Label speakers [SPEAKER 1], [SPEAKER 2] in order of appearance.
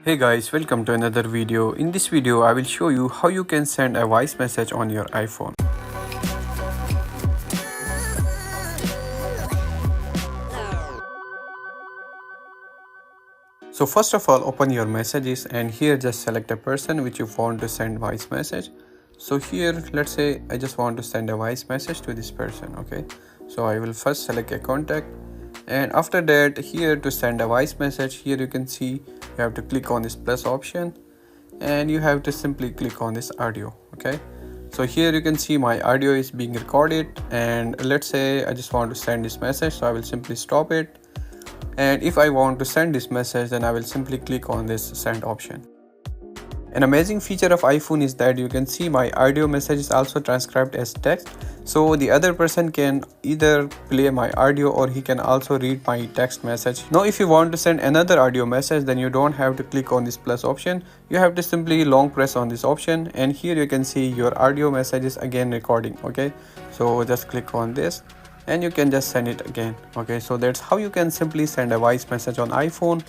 [SPEAKER 1] Hey guys, welcome to another video. In this video, I will show you how you can send a voice message on your iPhone. So first of all, open your messages and here just select a person which you want to send voice message. So here, let's say I just want to send a voice message to this person, okay? So I will first select a contact, and after that here to send a voice message, here you can see you have to click on this plus option and you have to simply click on this audio, okay? So here you can see my audio is being recorded, and let's say I just want to send this message, so I will simply stop it. And if I want to send this message, then I will simply click on this send option. An amazing feature of iPhone is that you can see my audio message is also transcribed as text, so the other person can either play my audio or he can also read my text message. Now if you want to send another audio message, then you don't have to click on this plus option, you have to simply long press on this option, and here you can see your audio message is again recording, okay? So just click on this and you can just send it again, okay? So that's how you can simply send a voice message on iPhone.